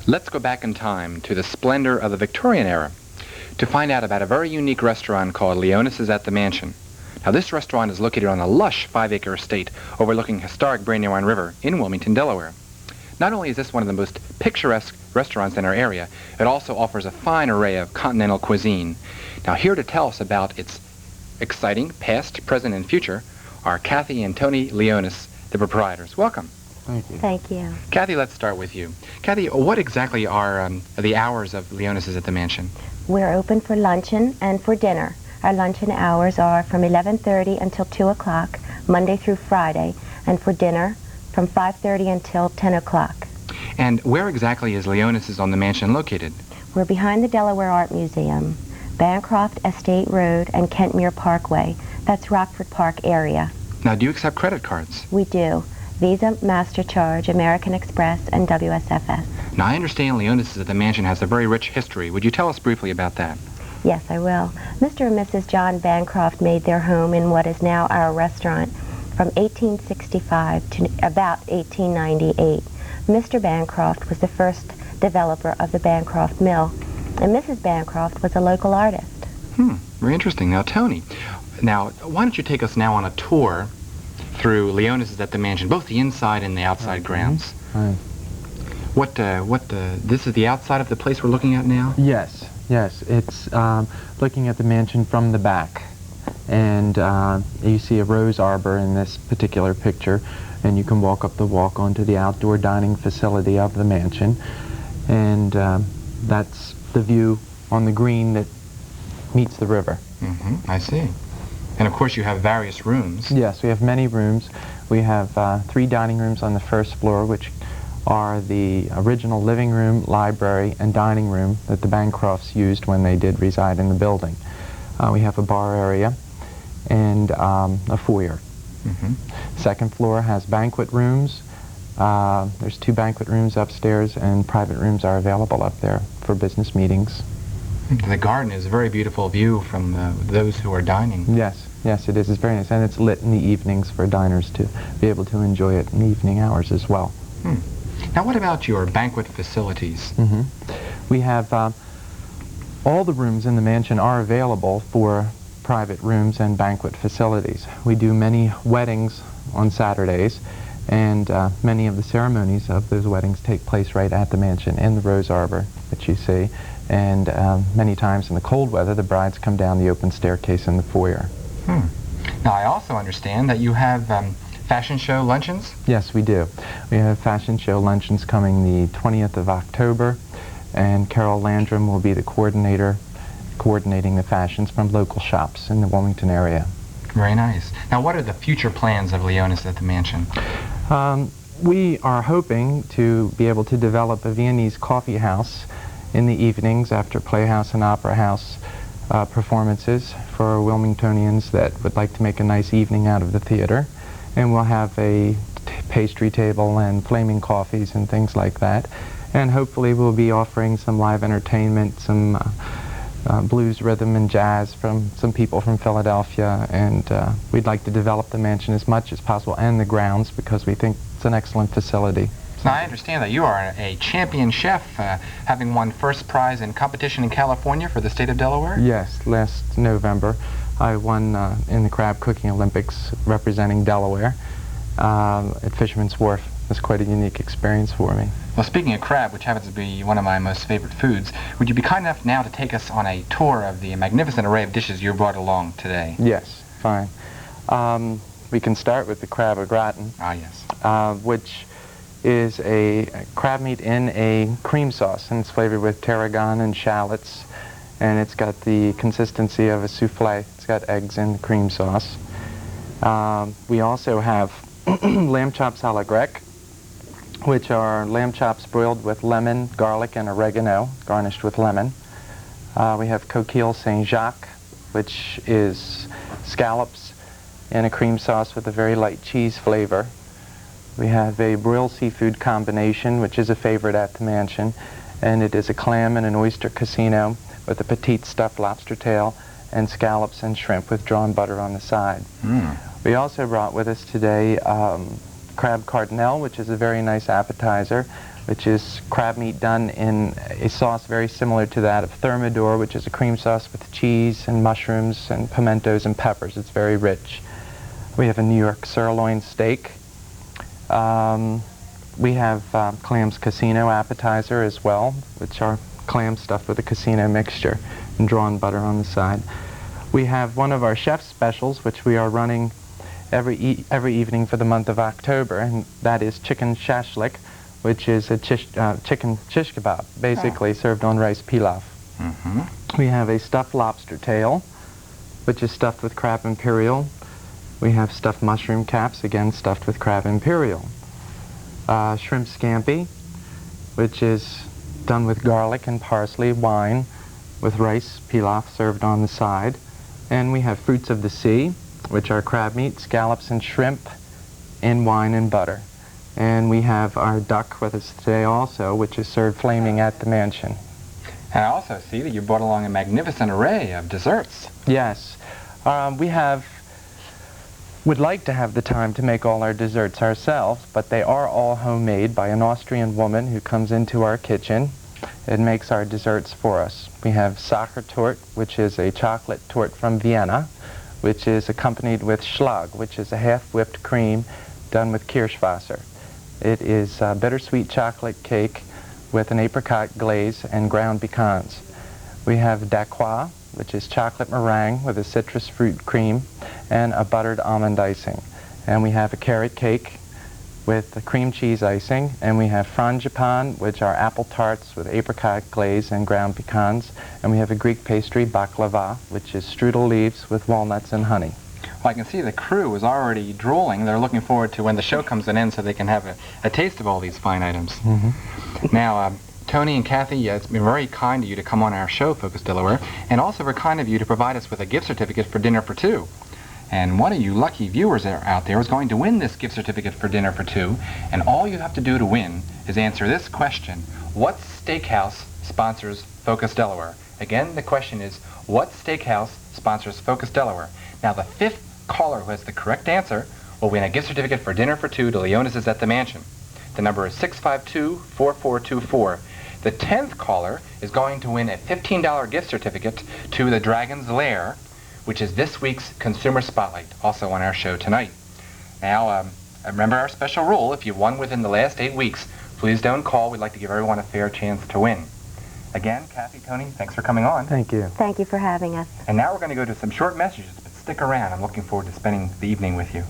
Let's go back in time to the splendor of the Victorian era to find out about a very unique restaurant called Leonis at the Mansion. Now, this restaurant is located on a lush 5-acre estate overlooking historic Brandywine River in Wilmington, Delaware. Not only is this one of the most picturesque restaurants in our area, it also offers a fine array of continental cuisine. Now, here to tell us about its exciting past, present, and future are Kathy and Tony Leonis, the proprietors. Welcome. Thank you. Thank you. Kathy, let's start with you. Kathy, what exactly are the hours of Leonis at the Mansion? We're open for luncheon and for dinner. Our luncheon hours are from 11:30 until 2 o'clock, Monday through Friday, and for dinner from 5:30 until 10 o'clock. And where exactly is Leonis on the Mansion located? We're behind the Delaware Art Museum, Bancroft Estate Road and Kentmere Parkway. That's Rockford Park area. Now, do you accept credit cards? We do. Visa, MasterCharge, American Express, and WSFS. Now, I understand Leonis at the Mansion has a very rich history. Would you tell us briefly about that? Yes, I will. Mr. and Mrs. John Bancroft made their home in what is now our restaurant from 1865 to about 1898. Mr. Bancroft was the first developer of the Bancroft Mill, and Mrs. Bancroft was a local artist. Very interesting. Now, Tony, why don't you take us now on a tour through Leonis at the Mansion, both the inside and the outside grounds. Right. This is the outside of the place we're looking at now? Yes. It's looking at the mansion from the back. And you see a rose arbor in this particular picture, and you can walk up the walk onto the outdoor dining facility of the mansion. And that's the view on the green that meets the river. I see. And of course you have various rooms. Yes, we have many rooms. We have 3 dining rooms on the first floor, which are the original living room, library, and dining room that the Bancrofts used when they did reside in the building. We have a bar area and a foyer. Second floor has banquet rooms. There's 2 banquet rooms upstairs, and private rooms are available up there for business meetings. The garden is a very beautiful view from those who are dining. Yes, it is. It's very nice, and it's lit in the evenings for diners to be able to enjoy it in the evening hours as well. Now, what about your banquet facilities? We have all the rooms in the mansion are available for private rooms and banquet facilities. We do many weddings on Saturdays, and many of the ceremonies of those weddings take place right at the mansion in the rose arbor that you see. And many times in the cold weather, the brides come down the open staircase in the foyer. Now, I also understand that you have fashion show luncheons? Yes, we do. We have fashion show luncheons coming the 20th of October, and Carol Landrum will be the coordinating the fashions from local shops in the Wilmington area. Very nice. Now, what are the future plans of Leonis at the Mansion? We are hoping to be able to develop a Viennese coffee house in the evenings after Playhouse and Opera House performances for Wilmingtonians that would like to make a nice evening out of the theater. And we'll have a pastry table and flaming coffees and things like that. And hopefully we'll be offering some live entertainment, some blues, rhythm, and jazz from some people from Philadelphia. And we'd like to develop the mansion as much as possible and the grounds, because we think it's an excellent facility. Now, I understand that you are a champion chef, having won first prize in competition in California for the state of Delaware? Yes, last November I won in the Crab Cooking Olympics representing Delaware at Fisherman's Wharf. It was quite a unique experience for me. Well, speaking of crab, which happens to be one of my most favorite foods, would you be kind enough now to take us on a tour of the magnificent array of dishes you brought along today? Yes, fine. We can start with the crab au gratin. Yes. Which is a crab meat in a cream sauce, and it's flavored with tarragon and shallots, and it's got the consistency of a souffle. It's got eggs in the cream sauce. We also have lamb chops a la grecque, which are lamb chops broiled with lemon, garlic, and oregano, garnished with lemon. We have coquille Saint-Jacques, which is scallops in a cream sauce with a very light cheese flavor. We have a broiled seafood combination, which is a favorite at the mansion, and it is a clam and an oyster casino with a petite stuffed lobster tail and scallops and shrimp with drawn butter on the side. We also brought with us today crab Cardinal, which is a very nice appetizer which is crab meat done in a sauce very similar to that of thermidor, which is a cream sauce with cheese and mushrooms and pimentos and peppers. It's very rich. We have a New York sirloin steak. We have Clam's Casino appetizer as well, which are clams stuffed with a casino mixture and drawn butter on the side. We have one of our chef's specials, which we are running every evening for the month of October, and that is chicken shashlik, which is a chicken shish kebab, basically served on rice pilaf. We have a stuffed lobster tail, which is stuffed with crab imperial. We have stuffed mushroom caps, again stuffed with crab imperial. Shrimp scampi, which is done with garlic and parsley, wine, with rice pilaf served on the side. And we have fruits of the sea, which are crab meat, scallops, and shrimp in wine and butter. And we have our duck with us today also, which is served flaming at the mansion. And I also see that you brought along a magnificent array of desserts. Yes. Would like to have the time to make all our desserts ourselves, but they are all homemade by an Austrian woman who comes into our kitchen and makes our desserts for us. We have Sachertorte, which is a chocolate torte from Vienna, which is accompanied with Schlag, which is a half-whipped cream done with Kirschwasser. It is a bittersweet chocolate cake with an apricot glaze and ground pecans. We have Dacquois, which is chocolate meringue with a citrus fruit cream and a buttered almond icing. And we have a carrot cake with a cream cheese icing, and we have frangipan, which are apple tarts with apricot glaze and ground pecans, and we have a Greek pastry, baklava, which is strudel leaves with walnuts and honey. Well, I can see the crew is already drooling. They're looking forward to when the show comes to an end so they can have a taste of all these fine items. Now, Tony and Kathy, it's been very kind of you to come on our show, Focus Delaware, and also very kind of you to provide us with a gift certificate for dinner for two. And one of you lucky viewers out there is going to win this gift certificate for dinner for two, and all you have to do to win is answer this question: what steakhouse sponsors Focus Delaware? Again, the question is, what steakhouse sponsors Focus Delaware? Now, the fifth caller who has the correct answer will win a gift certificate for dinner for two to Leonis at the Mansion. The number is 652-4424. The 10th caller is going to win a $15 gift certificate to the Dragon's Lair, which is this week's Consumer Spotlight, also on our show tonight. Now, remember our special rule: if you won within the last 8 weeks, please don't call. We'd like to give everyone a fair chance to win. Again, Kathy, Tony, thanks for coming on. Thank you. Thank you for having us. And now we're going to go to some short messages, but stick around. I'm looking forward to spending the evening with you.